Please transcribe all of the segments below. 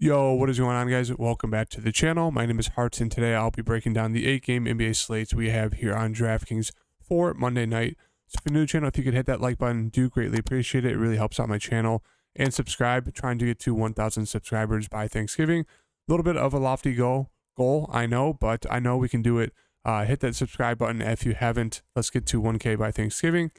Yo, what is going on, guys? Welcome back to the channel. My name is Hearts, and today I'll be breaking down the 8-game NBA slates we have here on DraftKings for Monday night. So if you're new to the channel, if you could hit that like button, do greatly appreciate it. It really helps out my channel. And subscribe, trying to get to 1,000 subscribers by Thanksgiving. A little bit of a lofty goal, I know, but I know we can do it. Hit that subscribe button if you haven't. Let's get to 1K by Thanksgiving.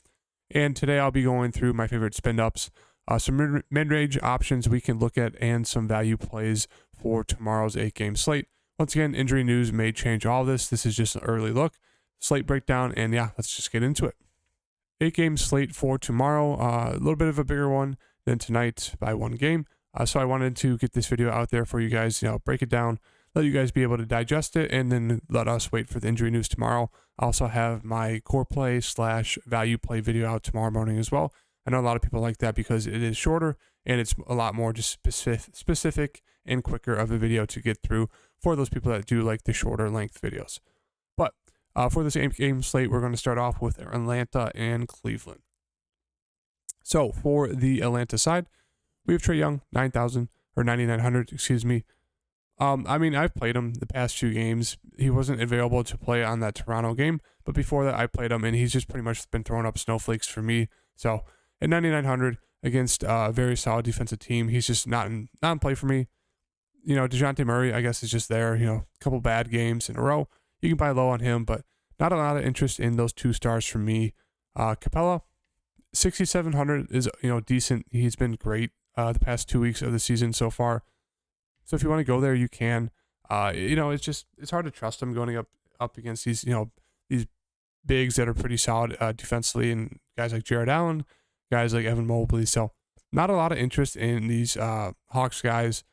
And today I'll be going through my favorite spin-ups, some mid-range options we can look at, and some value plays for tomorrow's 8-game slate. Once again, injury news may change all this. This is just an early look, slate breakdown, and yeah, let's just get into it. 8-game slate for tomorrow, a little bit of a bigger one than tonight by one game. So I wanted to get this video out there for you guys, break it down, let you guys be able to digest it, and then let us wait for the injury news tomorrow. I also have my core play / value play video out tomorrow morning as well. I know a lot of people like that because it is shorter and it's a lot more just specific and quicker of a video to get through for those people that do like the shorter length videos. But for this game slate, we're going to start off with Atlanta and Cleveland. So for the Atlanta side, we have Trae Young, 9,900, excuse me. I've played him the past few games. He wasn't available to play on that Toronto game, but before that I played him, and he's just pretty much been throwing up snowflakes for me. So at 9,900 against a very solid defensive team, he's just not in play for me. DeJounte Murray, I guess, is just there. A couple bad games in a row. You can buy low on him, but not a lot of interest in those two stars for me. Capella, 6,700 is decent. He's been great the past 2 weeks of the season so far. So if you want to go there, you can. It's hard to trust him going up against these these bigs that are pretty solid defensively, and guys like Jared Allen, guys like Evan Mobley. So not a lot of interest in these Hawks guys.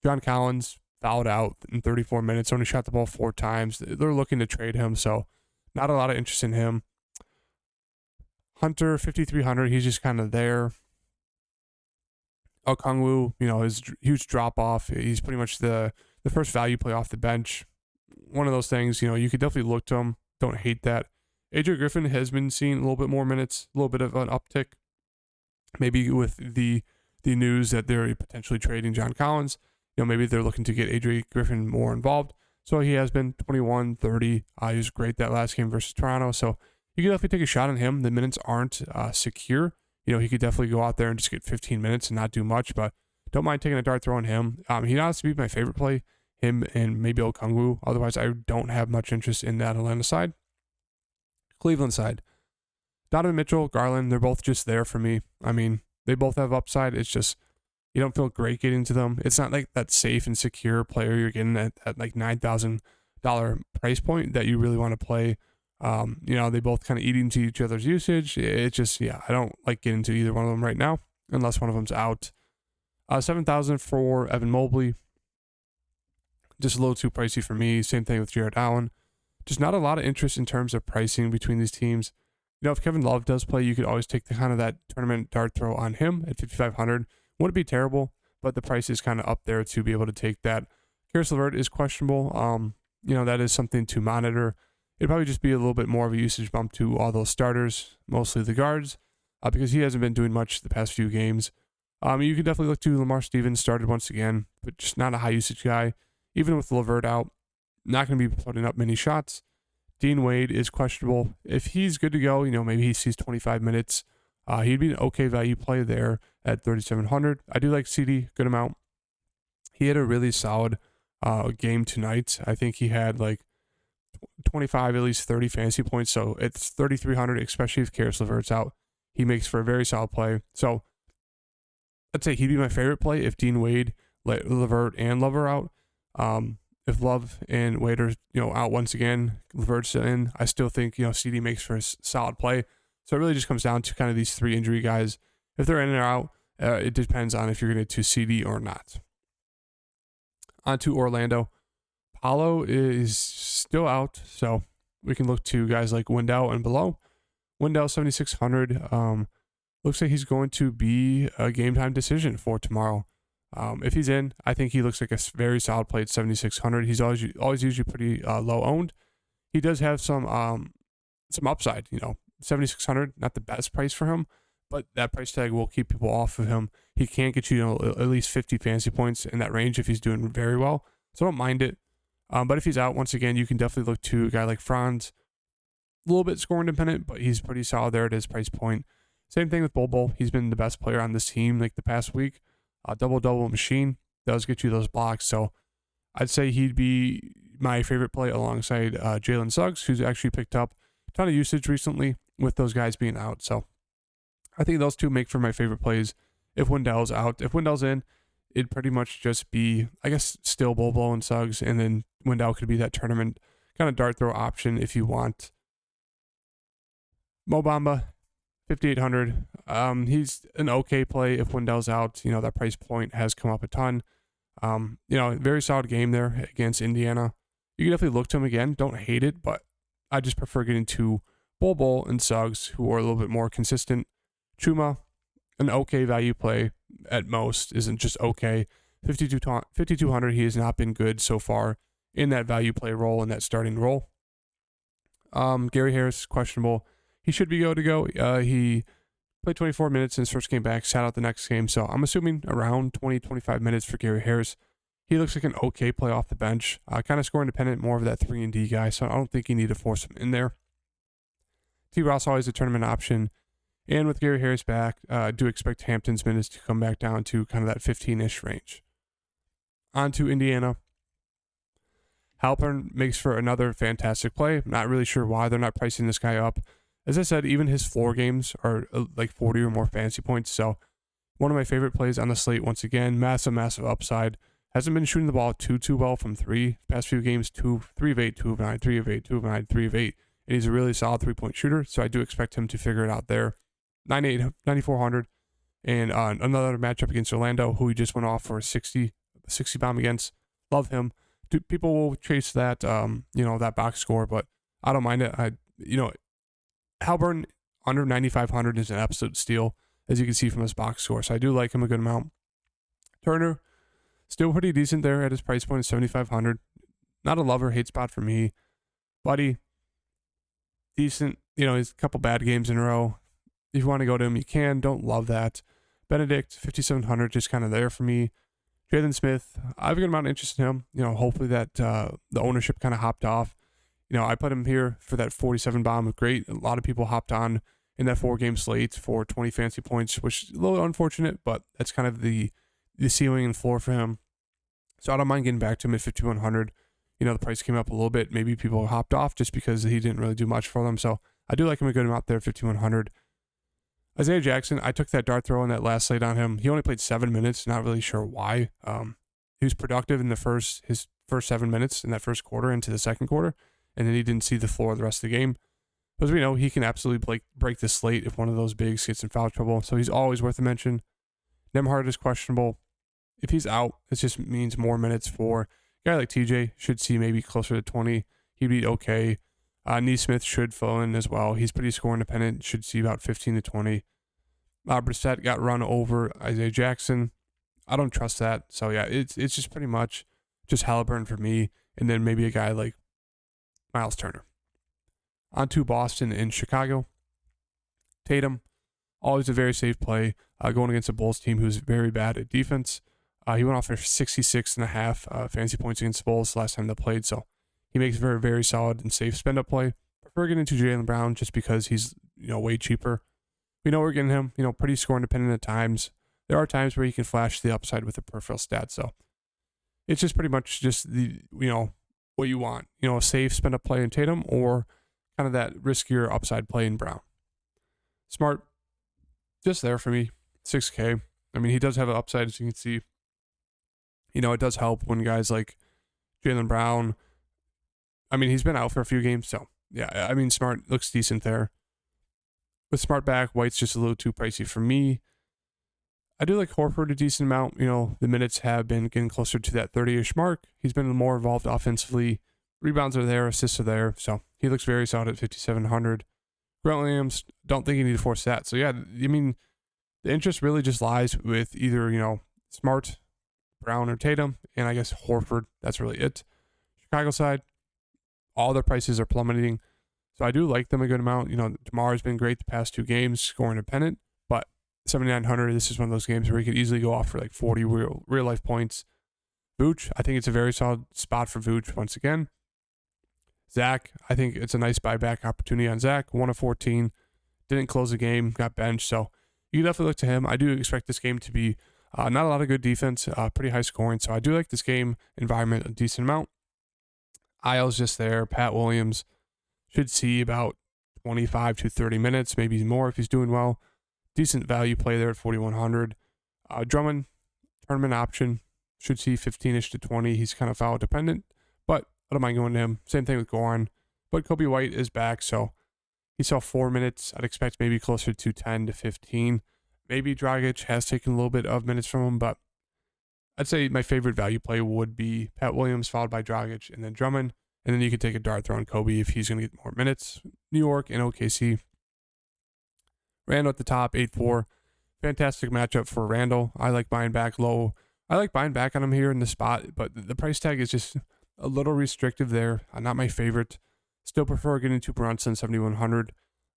John Collins fouled out in 34 minutes, only shot the ball 4 times. They're looking to trade him, so not a lot of interest in him. Hunter, 5,300, he's just kind of there. Okongwu, his huge drop off. He's pretty much the first value play off the bench. One of those things, you could definitely look to him. Don't hate that. Adrian Griffin has been seeing a little bit more minutes, a little bit of an uptick. Maybe with the news that they're potentially trading John Collins, maybe they're looking to get Adrian Griffin more involved. So he has been 21, 30. He was great that last game versus Toronto. So you can definitely take a shot on him. The minutes aren't secure. He could definitely go out there and just get 15 minutes and not do much, but don't mind taking a dart throw on him. He'd honestly be my favorite play, him and maybe Okongwu. Otherwise, I don't have much interest in that Atlanta side. Cleveland side, Donovan Mitchell, Garland, they're both just there for me. They both have upside. It's just you don't feel great getting to them. It's not like that safe and secure player you're getting at like $9,000 price point that you really want to play. They both kind of eat into each other's usage. It's just, I don't like getting to either one of them right now, unless one of them's out. 7,000 for Evan Mobley. Just a little too pricey for me. Same thing with Jared Allen. Just not a lot of interest in terms of pricing between these teams. If Kevin Love does play, you could always take the kind of that tournament dart throw on him at 5,500. Wouldn't be terrible, but the price is kind of up there to be able to take that. Karis LeVert is questionable. That is something to monitor. It'd probably just be a little bit more of a usage bump to all those starters, mostly the guards, because he hasn't been doing much the past few games. You can definitely look to Lamar Stevens, started once again, but just not a high usage guy. Even with LeVert out, not going to be putting up many shots. Dean Wade is questionable. If he's good to go, maybe he sees 25 minutes. He'd be an okay value play there at 3,700. I do like CD, good amount. He had a really solid game tonight. I think he had like 25, at least 30 fantasy points. So it's 3,300, especially if Karis LeVert's out. He makes for a very solid play. So I'd say he'd be my favorite play if Dean Wade, LeVert, and Love are out. If Love and Wade are out once again, LeVert's in, I still think CD makes for a solid play. So it really just comes down to kind of these 3 injury guys. If they're in or out, it depends on if you're going to CD or not. On to Orlando. Paolo is still out, so we can look to guys like Wendell and below. Wendell, 7,600. Looks like he's going to be a game time decision for tomorrow. If he's in, I think he looks like a very solid play at 7,600. He's always usually pretty low owned. He does have some upside. 7,600, not the best price for him, but that price tag will keep people off of him. He can get you, at least 50 fantasy points in that range if he's doing very well. So I don't mind it. But if he's out, once again, you can definitely look to a guy like Franz. A little bit score independent, but he's pretty solid there at his price point. Same thing with Bol. He's been the best player on this team like the past week. Double-double machine does get you those blocks. So I'd say he'd be my favorite play alongside Jalen Suggs, who's actually picked up a ton of usage recently with those guys being out. So I think those two make for my favorite plays if Wendell's out. If Wendell's in, it'd pretty much just be, I guess, still Bol and Suggs, and then Wendell could be that tournament kind of dart throw option if you want. Mo Bamba, 5,800. He's an okay play if Wendell's out. That price point has come up a ton. Very solid game there against Indiana. You can definitely look to him again. Don't hate it, but I just prefer getting to Bol and Suggs, who are a little bit more consistent. Chuma, an okay value play at most, isn't just okay. 5,200, he has not been good so far in that value play role, in that starting role. Gary Harris, questionable. He should be good to go. He played 24 minutes in his first game back, sat out the next game, so I'm assuming around 20-25 minutes for Gary Harris. He looks like an okay play off the bench, kind of score independent, more of that 3-and-D guy, so I don't think you need to force him in there. T. Ross always a tournament option. And with Gary Harris back, I do expect Hampton's minutes to come back down to kind of that 15-ish range. On to Indiana. Halpern makes for another fantastic play. Not really sure why they're not pricing this guy up. As I said, even his floor games are like 40 or more fantasy points. So one of my favorite plays on the slate, once again, massive upside. Hasn't been shooting the ball too well from three. Past few games, 3 of 8, 2 of 9, 3 of 8, 2 of 9, 3 of 8. And he's a really solid three-point shooter, so I do expect him to figure it out there. 9,400. And another matchup against Orlando, who he just went off for a 60 bomb against. Love him. People will chase that, that box score, but I don't mind it. Halpern under 9,500 is an absolute steal, as you can see from his box score. So I do like him a good amount. Turner, still pretty decent there at his price point of 7,500. Not a love or hate spot for me. Buddy, decent. He's a couple bad games in a row. If you want to go to him, you can. Don't love that. Benedict, 5,700, just kind of there for me. Jalen Smith, I have a good amount of interest in him. Hopefully that the ownership kind of hopped off. I put him here for that 47 bomb. Great. A lot of people hopped on in that 4-game slate for 20 fancy points, which is a little unfortunate, but that's kind of the ceiling and floor for him. So I don't mind getting back to him at 5,100. The price came up a little bit. Maybe people hopped off just because he didn't really do much for them. So I do like him a good amount there, 5,100. Isaiah Jackson, I took that dart throw in that last slate on him. He only played 7 minutes. Not really sure why. He was productive in his first 7 minutes in that first quarter into the second quarter, and then he didn't see the floor the rest of the game. As we know, he can absolutely break the slate if one of those bigs gets in foul trouble, so he's always worth a mention. Nemhard is questionable. If he's out, it just means more minutes for a guy like TJ. Should see maybe closer to 20. He'd be okay. Neesmith should fill in as well. He's pretty score independent. Should see about 15 to 20. Brissett got run over Isaiah Jackson. I don't trust that. So yeah, it's just pretty much just Halliburton for me, and then maybe a guy like Miles Turner. On to Boston and Chicago. Tatum, always a very safe play, going against a Bulls team who's very bad at defense. He went off for 66.5 fantasy points against the Bulls last time they played, so he makes a very, very solid and safe spend-up play. Prefer getting to Jaylen Brown just because he's way cheaper. We know we're getting him, pretty score independent at times. There are times where he can flash the upside with a peripheral stat, so it's just pretty much just the what you want. A safe spend-up play in Tatum or kind of that riskier upside play in Brown. Smart, just there for me, 6K. I mean, he does have an upside, as you can see. It does help when guys like Jaylen Brown, he's been out for a few games, so yeah, Smart looks decent there. With Smart back, White's just a little too pricey for me. I do like Horford a decent amount. The minutes have been getting closer to that 30-ish mark. He's been more involved offensively. Rebounds are there, assists are there, so he looks very solid at 5,700. Grant Williams, don't think you need to force that. So yeah, the interest really just lies with either, Smart, Brown, or Tatum, and I guess Horford. That's really it. Chicago side, all their prices are plummeting. So I do like them a good amount. DeMar has been great the past 2 games, scoring independent, but 7,900. This is one of those games where he could easily go off for like 40 real life points. Vooch, I think it's a very solid spot for Vooch once again. Zach, I think it's a nice buyback opportunity on Zach. 1 of 14. Didn't close the game, got benched. So you can definitely look to him. I do expect this game to be not a lot of good defense, pretty high scoring. So I do like this game environment a decent amount. Isles just there. Pat Williams should see about 25 to 30 minutes, maybe more if he's doing well. Decent value play there at 4,100. Drummond, tournament option, should see 15-ish to 20. He's kind of foul dependent, but I don't mind going to him. Same thing with Goran. But Kobe White is back, so he saw 4 minutes. I'd expect maybe closer to 10 to 15. Maybe Dragic has taken a little bit of minutes from him, but I'd say my favorite value play would be Pat Williams, followed by Dragic, and then Drummond. And then you could take a dart throw on Kobe if he's going to get more minutes. New York and OKC. Randall at the top, 8-4. Fantastic matchup for Randall. I like buying back low. I like buying back on him here in the spot, but the price tag is just a little restrictive there. Not my favorite. Still prefer getting to Brunson, 7,100.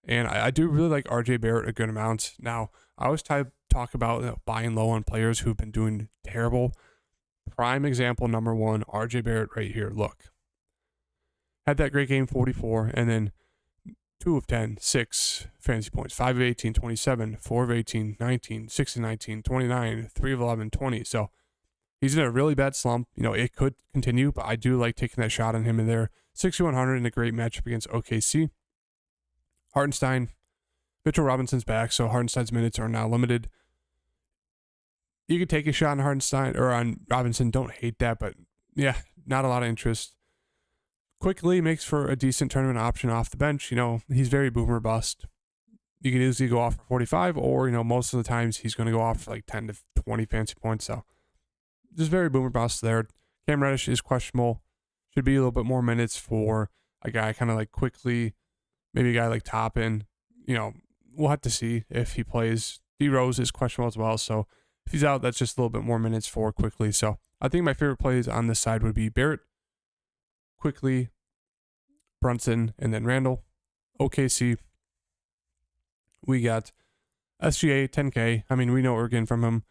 And I do really like RJ Barrett a good amount. Now, I always talk about buying low on players who've been doing terrible. Prime example number 1, RJ Barrett right here. Look. Had that great game, 44, and then 2 of 10, 6 fantasy points, 5 of 18, 27, 4 of 18, 19, 6 of 19, 29, 3 of 11, 20. So he's in a really bad slump. It could continue, but I do like taking that shot on him in there. 6,100 in a great matchup against OKC. Hartenstein, Mitchell Robinson's back, so Hartenstein's minutes are now limited. You could take a shot on Hartenstein or on Robinson. Don't hate that, but yeah, not a lot of interest. Quickly makes for a decent tournament option off the bench. He's very boomer bust. You can easily go off for 45, or, most of the times he's going to go off for like 10 to 20 fancy points. So just very boomer bust there. Cam Reddish is questionable. Should be a little bit more minutes for a guy kind of like quickly, maybe a guy like Toppin. We'll have to see if he plays. D Rose is questionable as well. So if he's out, that's just a little bit more minutes for quickly. So I think my favorite plays on this side would be Barrett, quickly, Brunson, and then Randall. OKC, we got SGA, 10K. I mean, we know what we're getting from him.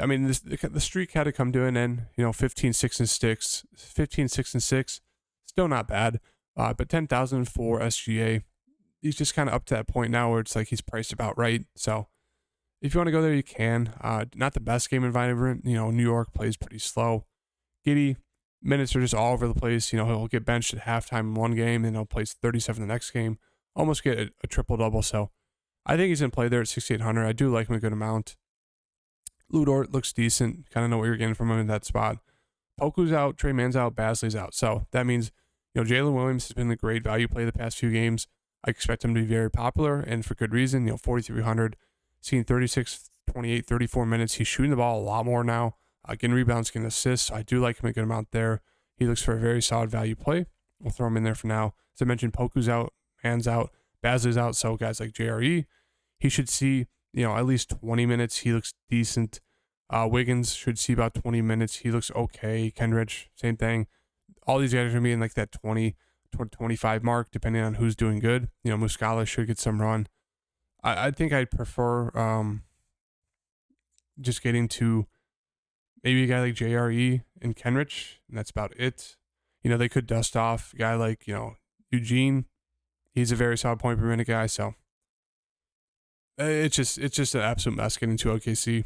I mean, the streak had to come to an end. 15, 6, and 6. 15, 6, and 6. Still not bad. But 10,000 for SGA. He's just kind of up to that point now where it's like he's priced about right. So if you want to go there, you can. Not the best game environment. New York plays pretty slow. Giddey, minutes are just all over the place. He'll get benched at halftime in one game, and he'll play 37 the next game. Almost get a triple-double. So I think he's going to play there at 6,800. I do like him a good amount. Lou Dort looks decent. Kind of know what you're getting from him in that spot. Poku's out. Trey Mann's out. Basley's out. So that means, Jalen Williams has been a great value play the past few games. I expect him to be very popular, and for good reason. 4,300. Seeing 36, 28, 34 minutes. He's shooting the ball a lot more now. Getting rebounds, getting assists. So I do like him a good amount there. He looks for a very solid value play. We'll throw him in there for now. As I mentioned, Poku's out, Mann's out, Basley's out. So guys like JRE, he should see, at least 20 minutes. He looks decent. Wiggins should see about 20 minutes. He looks okay. Kenrich, same thing. All these guys are going to be in like that 20 to 25 mark, depending on who's doing good. Muscala should get some run. I think I'd prefer just getting to maybe a guy like JRE and Kenrich, and that's about it. They could dust off a guy like, Eugene. He's a very solid point per minute guy, so it's just an absolute mess getting to OKC.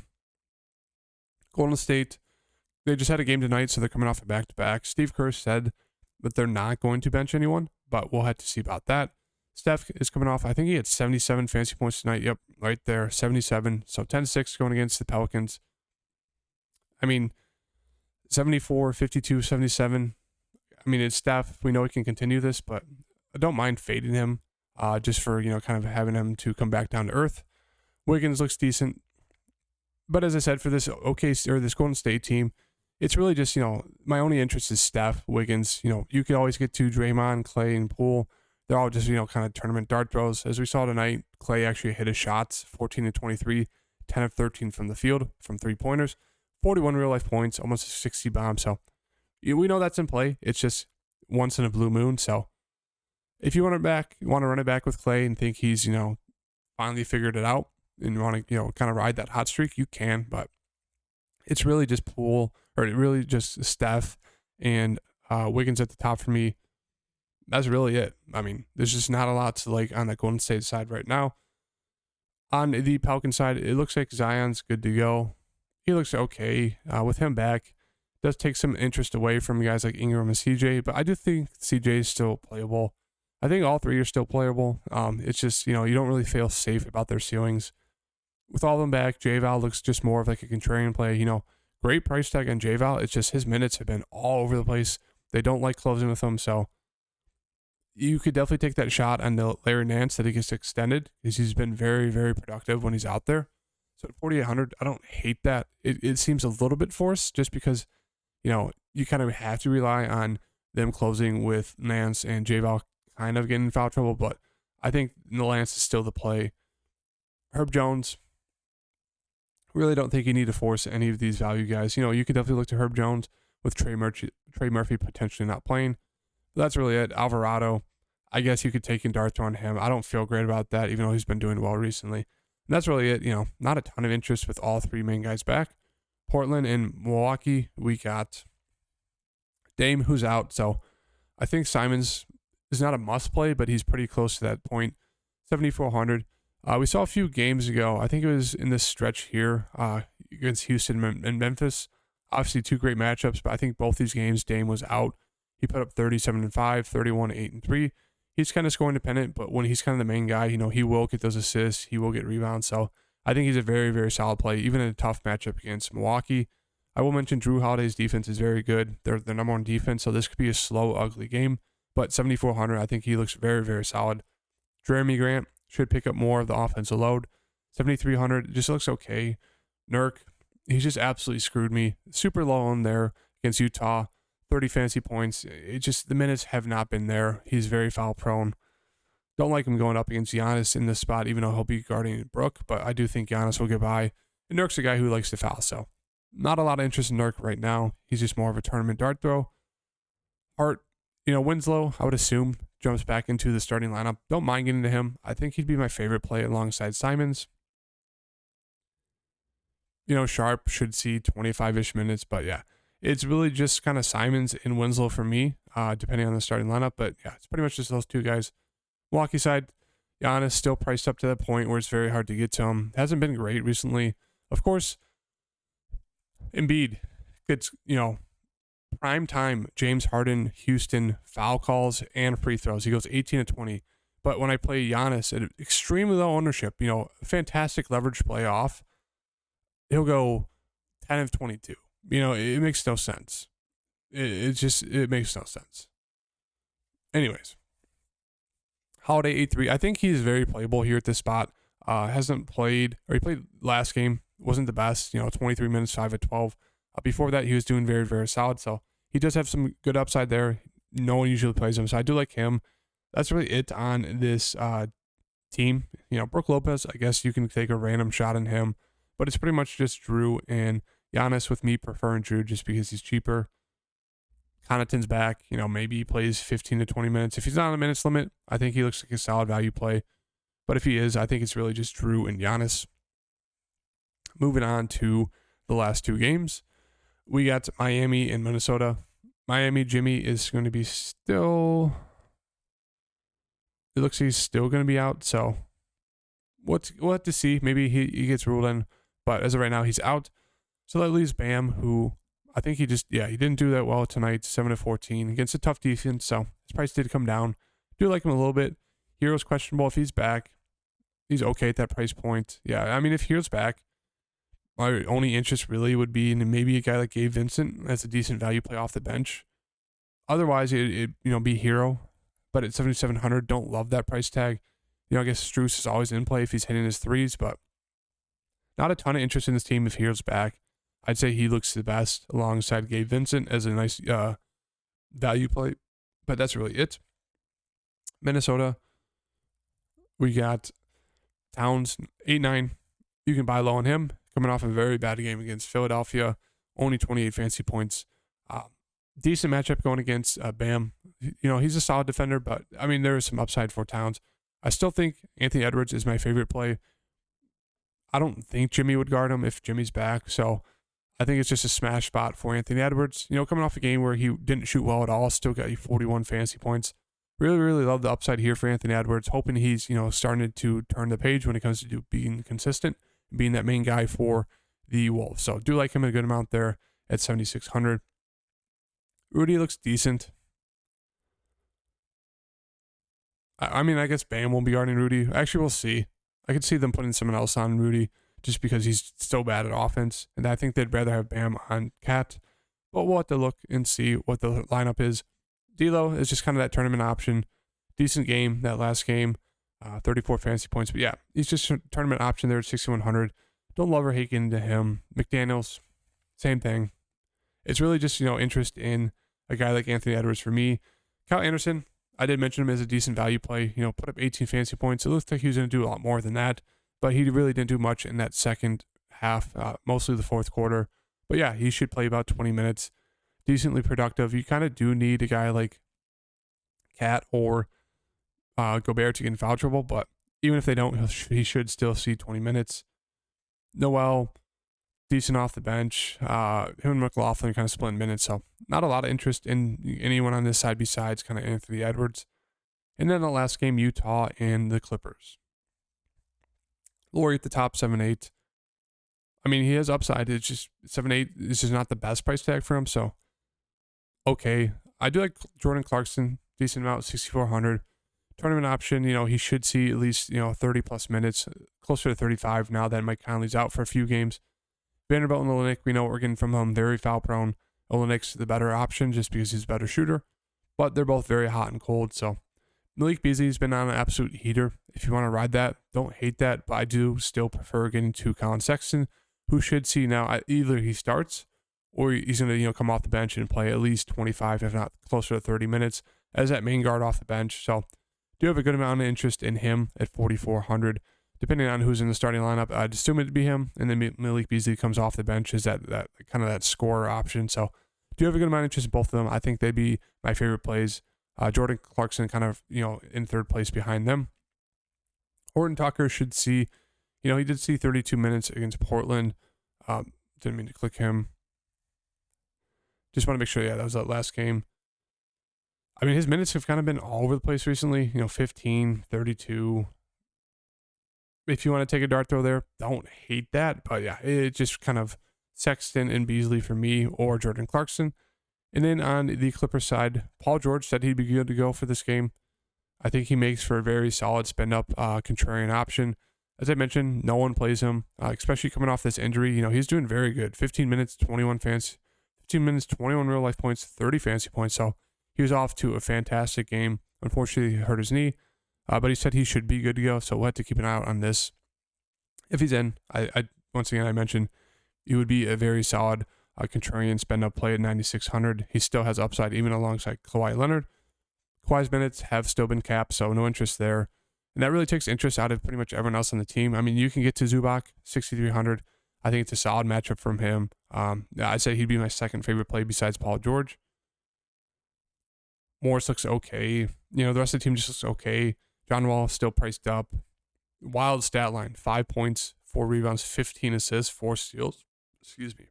Golden State, they just had a game tonight, so they're coming off a back-to-back. Steve Kerr said that they're not going to bench anyone, but we'll have to see about that. Steph is coming off, I think he had 77 fantasy points tonight. Yep, right there, 77. So 10-6 going against the Pelicans. I mean, 74, 52, 77. I mean, it's Steph. We know he can continue this, but I don't mind fading him just for, kind of having him to come back down to earth. Wiggins looks decent. But as I said, for this this Golden State team, it's really just, my only interest is Steph, Wiggins. You could always get to Draymond, Clay, and Poole. They're all just, kind of tournament dart throws. As we saw tonight, Clay actually hit his shots, 14 of 23, 10 of 13 from the field, from three-pointers, 41 real-life points, almost a 60 bomb. So we know that's in play. It's just once in a blue moon. So if you want to run it back with Clay and think he's, finally figured it out, and you want to, kind of ride that hot streak, you can, but it's really just really just Steph and Wiggins at the top for me. That's really it. I mean, there's just not a lot to like on the Golden State side right now. On the Pelican side, it looks like Zion's good to go. He looks okay with him back. Does take some interest away from guys like Ingram and CJ, but I do think CJ is still playable. I think all three are still playable. It's just, you don't really feel safe about their ceilings. With all of them back, J-Val looks just more of like a contrarian play. Great price tag on J-Val. It's just his minutes have been all over the place. They don't like closing with him, so you could definitely take that shot on the Larry Nance that he gets extended because he's been very, very productive when he's out there. So at 4,800, I don't hate that. It seems a little bit forced just because, you kind of have to rely on them closing with Nance and J-Val kind of getting in foul trouble, but I think Nance is still the play. Herb Jones, really don't think you need to force any of these value guys. You could definitely look to Herb Jones with Trey Murphy potentially not playing. But that's really it. Alvarado, I guess you could take in darts on him. I don't feel great about that, even though he's been doing well recently. And that's really it. Not a ton of interest with all three main guys back. Portland and Milwaukee, we got Dame, who's out. So I think Simons is not a must play, but he's pretty close to that point. 7,400. We saw a few games ago. I think it was in this stretch here against Houston and Memphis. Obviously, two great matchups, but I think both these games, Dame was out. He put up 37-5, 31-8-3. He's kind of scoring dependent, but when he's kind of the main guy, he will get those assists. He will get rebounds. So I think he's a very, very solid play, even in a tough matchup against Milwaukee. I will mention Drew Holiday's defense is very good. They're the number one defense, so this could be a slow, ugly game. But 7,400, I think he looks very, very solid. Jeremy Grant should pick up more of the offensive load. 7,300 just looks okay. Nurk, he's just absolutely screwed me. Super low on there against Utah. 30 fantasy points. The minutes have not been there. He's very foul prone. Don't like him going up against Giannis in this spot, even though he'll be guarding Brook, but I do think Giannis will get by. And Nurk's a guy who likes to foul, so not a lot of interest in Nurk right now. He's just more of a tournament dart throw. Hart, Winslow, I would assume, jumps back into the starting lineup. Don't mind getting to him. I think he'd be my favorite play alongside Simons. Sharp should see 25-ish minutes, but yeah, it's really just kind of Simons and Winslow for me, depending on the starting lineup. But yeah, it's pretty much just those two guys. Milwaukee side, Giannis still priced up to that point where it's very hard to get to him. Hasn't been great recently. Of course, Embiid gets, prime time James Harden, Houston foul calls and free throws. He goes 18-20. But when I play Giannis at extremely low ownership, fantastic leverage play off, he'll go 10-22. It makes no sense. It makes no sense. Anyways, Holiday 8-3. I think he's very playable here at this spot. Hasn't played, or he played last game, wasn't the best. 23 minutes, 5-12. Before that, he was doing very, very solid. So he does have some good upside there. No one usually plays him, so I do like him. That's really it on this team. Brook Lopez, I guess you can take a random shot on him, but it's pretty much just Drew and Giannis, with me preferring Drew just because he's cheaper. Connaughton's back. Maybe he plays 15-20 minutes. If he's not on the minutes limit, I think he looks like a solid value play. But if he is, I think it's really just Drew and Giannis. Moving on to the last two games. We got Miami and Minnesota. Miami, Jimmy is going to be still... It looks like he's still going to be out, so we'll have to see. Maybe he gets ruled in, but as of right now, he's out. So that leaves Bam, who I think he didn't do that well tonight, 7-14 against a tough defense, so his price did come down. Do like him a little bit. Hero's questionable if he's back. He's okay at that price point. Yeah, I mean, if Hero's back, my only interest really would be in maybe a guy like Gabe Vincent as a decent value play off the bench. Otherwise, it be Hero. But at 7,700, don't love that price tag. I guess Strus is always in play if he's hitting his threes, but not a ton of interest in this team if Hero's back. I'd say he looks the best alongside Gabe Vincent as a nice value play, but that's really it. Minnesota, we got Towns, 8-9. You can buy low on him. Coming off a very bad game against Philadelphia, only 28 fantasy points. Decent matchup going against Bam. He's a solid defender, but I mean, there is some upside for Towns. I still think Anthony Edwards is my favorite play. I don't think Jimmy would guard him if Jimmy's back. So I think it's just a smash spot for Anthony Edwards. Coming off a game where he didn't shoot well at all, still got you 41 fantasy points. Really, really love the upside here for Anthony Edwards. Hoping he's, starting to turn the page when it comes to being consistent, being that main guy for the Wolves. So do like him a good amount there at 7,600. Rudy looks decent. I guess Bam won't be guarding Rudy. Actually, we'll see. I could see them putting someone else on Rudy just because he's so bad at offense. And I think they'd rather have Bam on Cat. But we'll have to look and see what the lineup is. D'Lo is just kind of that tournament option. Decent game, that last game. 34 fantasy points. But yeah, he's just a tournament option there at 6,100. Don't love or hate getting to him. McDaniels, same thing. It's really just, interest in a guy like Anthony Edwards for me. Kyle Anderson, I did mention him as a decent value play. Put up 18 fantasy points. It looks like he was going to do a lot more than that, but he really didn't do much in that second half, mostly the fourth quarter. But yeah, he should play about 20 minutes. Decently productive. You kind of do need a guy like Cat or Gobert to get in foul trouble, but even if they don't, he should still see 20 minutes. Noel, decent off the bench. Him and McLaughlin kind of splitting minutes, so not a lot of interest in anyone on this side besides kind of Anthony Edwards. And then the last game, Utah and the Clippers. Laurie at the top, 7-8. He has upside. It's just 7-8 is just not the best price tag for him, so okay. I do like Jordan Clarkson, decent amount, 6,400. Tournament option, he should see at least, 30 plus minutes, closer to 35 now that Mike Conley's out for a few games. Vanderbilt and Olenek, we know what we're getting from him. Very foul prone. Olenek's the better option just because he's a better shooter, but they're both very hot and cold. So Malik Beasley's been on an absolute heater. If you want to ride that, don't hate that, but I do still prefer getting to Colin Sexton, who should see now either he starts or he's going to, come off the bench and play at least 25, if not closer to 30 minutes as that main guard off the bench. So do have a good amount of interest in him at 4,400. Depending on who's in the starting lineup, I'd assume it'd be him. And then Malik Beasley comes off the bench as that kind of that scorer option. So do have a good amount of interest in both of them. I think they'd be my favorite plays. Jordan Clarkson kind of, in third place behind them. Horton Tucker should see, he did see 32 minutes against Portland. Didn't mean to click him. Just want to make sure, that was that last game. His minutes have kind of been all over the place recently. 15, 32. If you want to take a dart throw there, don't hate that. But yeah, it just kind of Sexton and Beasley for me or Jordan Clarkson. And then on the Clippers side, Paul George said he'd be good to go for this game. I think he makes for a very solid spend-up contrarian option. As I mentioned, no one plays him, especially coming off this injury. He's doing very good. 15 minutes, 21 fantasy. 15 minutes, 21 real-life points, 30 fantasy points. So he was off to a fantastic game. Unfortunately, he hurt his knee. But he said he should be good to go, so we'll have to keep an eye out on this. If he's in, I once again, I mentioned he would be a very solid contrarian spend-up play at 9,600. He still has upside, even alongside Kawhi Leonard. Kawhi's minutes have still been capped, so no interest there. And that really takes interest out of pretty much everyone else on the team. You can get to Zubac, 6,300. I think it's a solid matchup from him. I'd say he'd be my second favorite play besides Paul George. Morris looks okay. The rest of the team just looks okay. John Wall still priced up. Wild stat line, 5 points, 4 rebounds, 15 assists, 4 steals. Excuse me.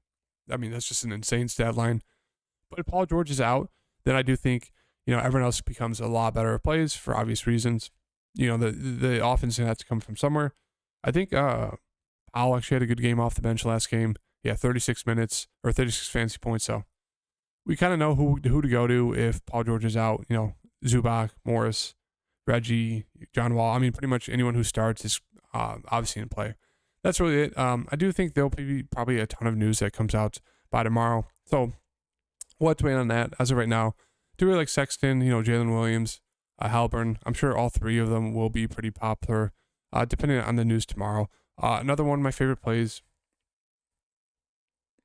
That's just an insane stat line. But if Paul George is out, then I do think, everyone else becomes a lot better at plays for obvious reasons. The offense has to come from somewhere. I think Powell actually had a good game off the bench last game. Yeah, 36 minutes or 36 fantasy points. So we kind of know who to go to if Paul George is out. Zubac, Morris, Reggie, John Wall. Pretty much anyone who starts is obviously in play. That's really it. I do think there'll be probably a ton of news that comes out by tomorrow. So we'll have to wait on that. As of right now, do really like Sexton, Jalen Williams, Halburn. I'm sure all three of them will be pretty popular, depending on the news tomorrow. Another one of my favorite plays,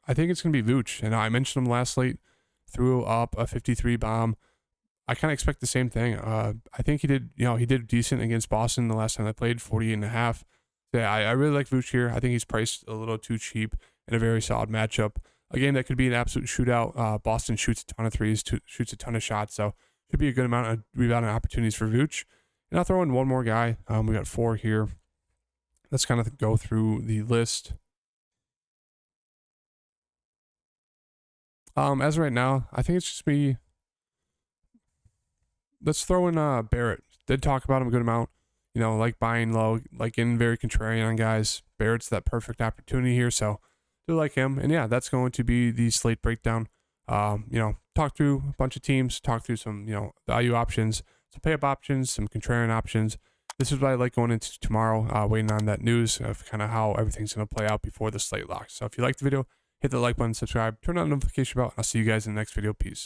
I think it's going to be Vooch. And I mentioned him last slate, threw up a 53 bomb. I kind of expect the same thing. I think he did decent against Boston the last time they played, 48.5. Yeah, I really like Vooch here. I think he's priced a little too cheap in a very solid matchup. A game that could be an absolute shootout. Boston shoots a ton of threes, shoots a ton of shots, so should be a good amount of rebounding opportunities for Vooch. And I'll throw in one more guy. We got 4 here. Let's kind of go through the list. As of right now, I think it's just me. Let's throw in Barrett. Did talk about him a good amount. Like buying low, like getting very contrarian on guys. Barrett's that perfect opportunity here, so do like him. And yeah, that's going to be the slate breakdown. Talk through a bunch of teams, talk through some, value options, some pay up options, some contrarian options. This is what I like going into tomorrow, waiting on that news of kind of how everything's going to play out before the slate locks. So if you like the video, hit the like button, subscribe, turn on the notification bell. I'll see you guys in the next video. Peace.